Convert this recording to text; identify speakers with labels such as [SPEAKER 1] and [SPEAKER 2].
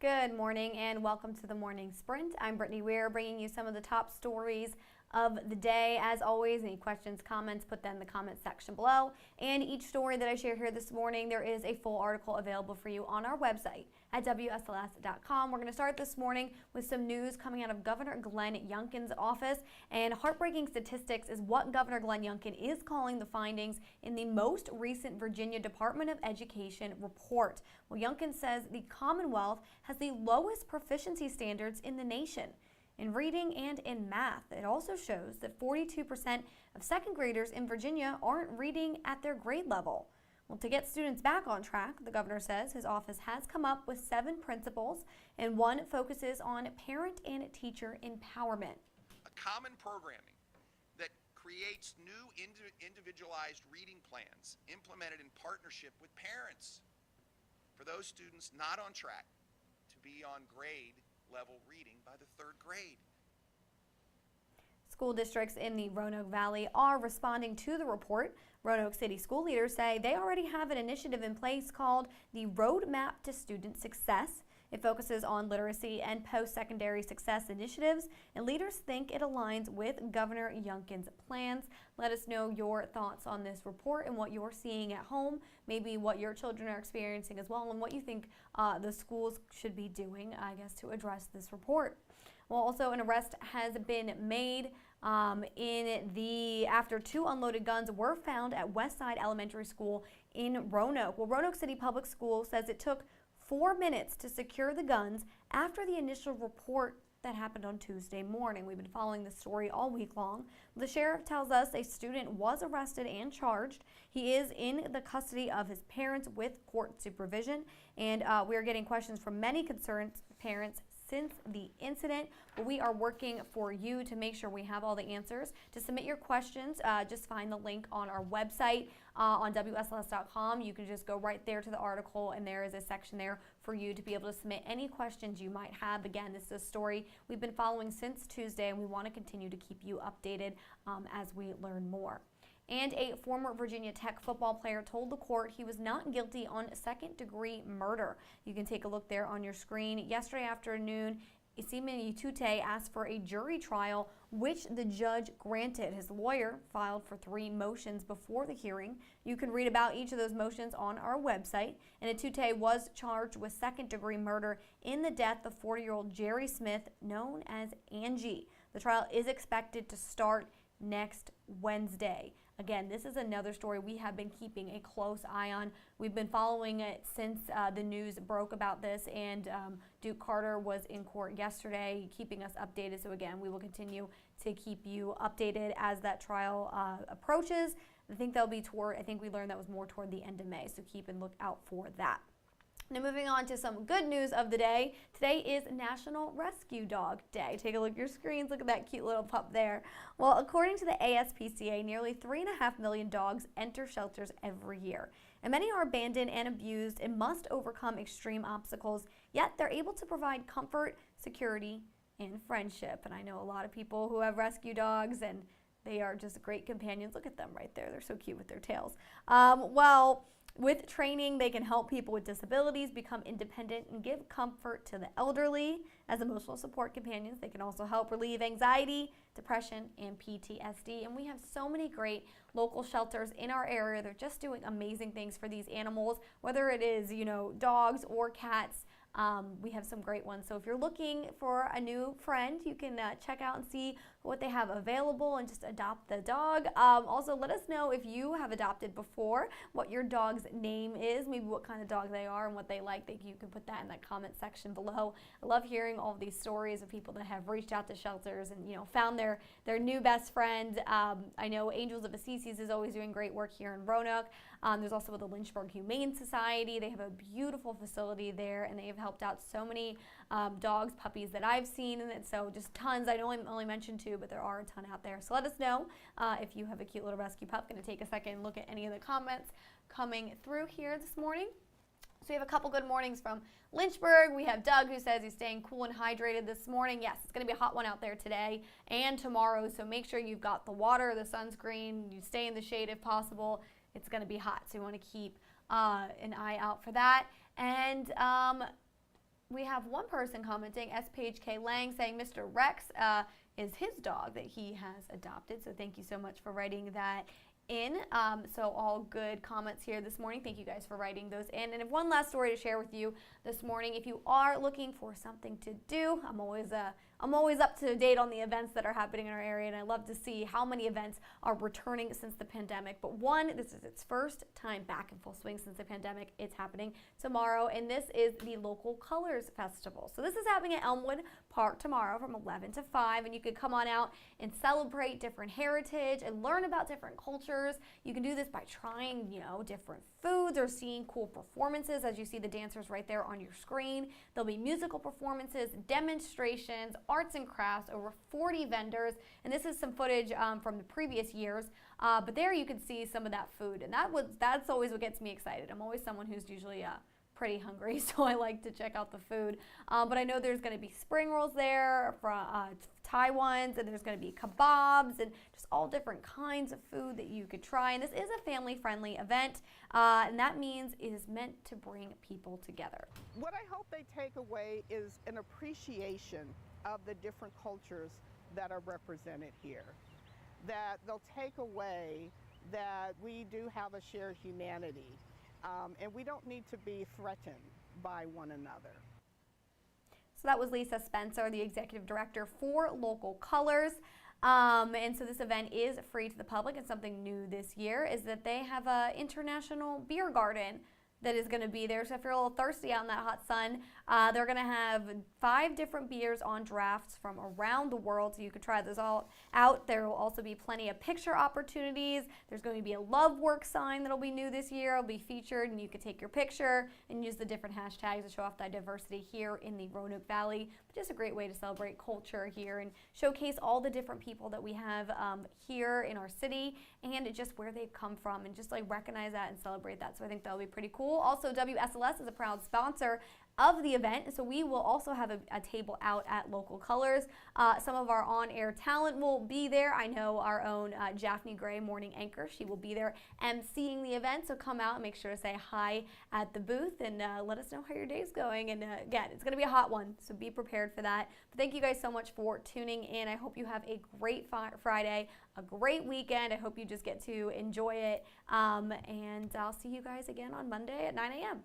[SPEAKER 1] Good morning and welcome to the Morning Sprint. I'm Brittany Weir, bringing you some of the top stories of the day. As always, any questions, comments, put them in the comment section below. And each story that I share here this morning, there is a full article available for you on our website at WSLS.com. We're going to start this morning with some news coming out of Governor Glenn Youngkin's office. And heartbreaking statistics is what Governor Glenn Youngkin is calling the findings in the most recent Virginia Department of Education report. Well, Youngkin says the Commonwealth has the lowest proficiency standards in the nation in reading and in math. It also shows that 42% of second graders in Virginia aren't reading at their grade level. Well, to get students back on track, the governor says his office has come up with 7 principles, and one focuses on parent and teacher empowerment.
[SPEAKER 2] A common programming that creates new individualized reading plans implemented in partnership with parents for those students not on track to be on grade level reading by the 3rd grade.
[SPEAKER 1] School districts in the Roanoke Valley are responding to the report. Roanoke City school leaders say they already have an initiative in place called the Roadmap to Student Success. It focuses on literacy and post-secondary success initiatives, and leaders think it aligns with Governor Youngkin's plans. Let us know your thoughts on this report and what you're seeing at home, maybe what your children are experiencing as well, and what you think the schools should be doing, I guess, to address this report. Well, also an arrest has been made after 2 unloaded guns were found at Westside Elementary School in Roanoke. Well, Roanoke City Public Schools says it took 4 minutes to secure the guns after the initial report that happened on Tuesday morning. We've been following this story all week long. The sheriff tells us a student was arrested and charged. He is in the custody of his parents with court supervision, and we are getting questions from many concerned parents since the incident, but we are working for you to make sure we have all the answers. To submit your questions, just find the link on our website on WSLS.com. You can just go right there to the article, and there is a section there for you to be able to submit any questions you might have. Again, this is a story we've been following since Tuesday, and we want to continue to keep you updated as we learn more. And a former Virginia Tech football player told the court he was not guilty on second-degree murder. You can take a look there on your screen. Yesterday afternoon, Isimini Tute asked for a jury trial, which the judge granted. His lawyer filed for 3 motions before the hearing. You can read about each of those motions on our website. And Tute was charged with second-degree murder in the death of 40-year-old Jerry Smith, known as Angie. The trial is expected to start next Wednesday. Again, this is another story we have been keeping a close eye on. We've been following it since the news broke about this, and Duke Carter was in court yesterday, keeping us updated. So again, we will continue to keep you updated as that trial approaches. I think we learned that was more toward the end of May, so keep and look out for that. Now moving on to some good news of the day. Today is National Rescue Dog Day. Take a look at your screens. Look at that cute little pup there. Well, according to the ASPCA, nearly 3.5 million dogs enter shelters every year. And many are abandoned and abused and must overcome extreme obstacles, yet they're able to provide comfort, security, and friendship. And I know a lot of people who have rescue dogs, and they are just great companions. Look at them right there. They're so cute with their tails. With training, they can help people with disabilities become independent and give comfort to the elderly. As emotional support companions, they can also help relieve anxiety, depression, and PTSD. And we have so many great local shelters in our area. They're just doing amazing things for these animals, whether it is, dogs or cats. We have some great ones. So if you're looking for a new friend, you can check out and see what they have available and just adopt the dog. Also, let us know if you have adopted before, what your dog's name is, maybe what kind of dog they are and what they like. You can put that in that comment section below. I love hearing all of these stories of people that have reached out to shelters and found their new best friend. I know Angels of Assisi is always doing great work here in Roanoke. There's also the Lynchburg Humane Society. They have a beautiful facility there, and they have helped out so many dogs, puppies that I've seen, and so just tons. I know I only mentioned 2, but there are a ton out there. So let us know if you have a cute little rescue pup. Going to take a second and look at any of the comments coming through here this morning. So we have a couple good mornings from Lynchburg. We have Doug who says he's staying cool and hydrated this morning. Yes, it's going to be a hot one out there today and tomorrow, so make sure you've got the water, the sunscreen, you stay in the shade if possible. It's going to be hot, so you want to keep an eye out for that. And We have one person commenting, S. Page K. Lang, saying Mr. Rex is his dog that he has adopted. So thank you so much for writing that in. So all good comments here this morning. Thank you guys for writing those in. And I have one last story to share with you this morning. If you are looking for something to do, I'm always up to date on the events that are happening in our area, and I love to see how many events are returning since the pandemic. But one, this is its first time back in full swing since the pandemic. It's happening tomorrow, and this is the Local Colors Festival. So this is happening at Elmwood Park tomorrow from 11 to 5, and you could come on out and celebrate different heritage and learn about different cultures. You can do this by trying, different foods or seeing cool performances, as you see the dancers right there on your screen. There'll be musical performances, demonstrations, arts and crafts, over 40 vendors, and this is some footage from the previous years, but there you can see some of that food, and that's always what gets me excited. I'm always someone who's usually pretty hungry, so I like to check out the food, but I know there's going to be spring rolls there, Thai ones, and there's going to be kebabs and just all different kinds of food that you could try. And this is a family-friendly event, and that means it is meant to bring people together.
[SPEAKER 3] What I hope they take away is an appreciation of the different cultures that are represented here. That they'll take away that we do have a shared humanity, and we don't need to be threatened by one another.
[SPEAKER 1] So that was Lisa Spencer, the executive director for Local Colors. And so this event is free to the public, and something new this year is that they have an international beer garden that is going to be there. So if you're a little thirsty out in that hot sun, they're going to have 5 different beers on drafts from around the world, so you could try those all out. There will also be plenty of picture opportunities. There's going to be a love work sign that'll be new this year. It'll be featured, and you could take your picture and use the different hashtags to show off that diversity here in the Roanoke Valley. But just a great way to celebrate culture here and showcase all the different people that we have here in our city, and just where they've come from, and just like recognize that and celebrate that. So I think that'll be pretty cool. Also, WSLS is a proud sponsor of the event, so we will also have a table out at Local Colors. Some of our on-air talent will be there. I know our own Jaffney Gray, morning anchor, she will be there emceeing the event, so come out and make sure to say hi at the booth, and let us know how your day's going. And again, it's going to be a hot one, so be prepared for that. But thank you guys so much for tuning in. I hope you have a great Friday, a great weekend. I hope you just get to enjoy it, and I'll see you guys again on Monday at 9 a.m.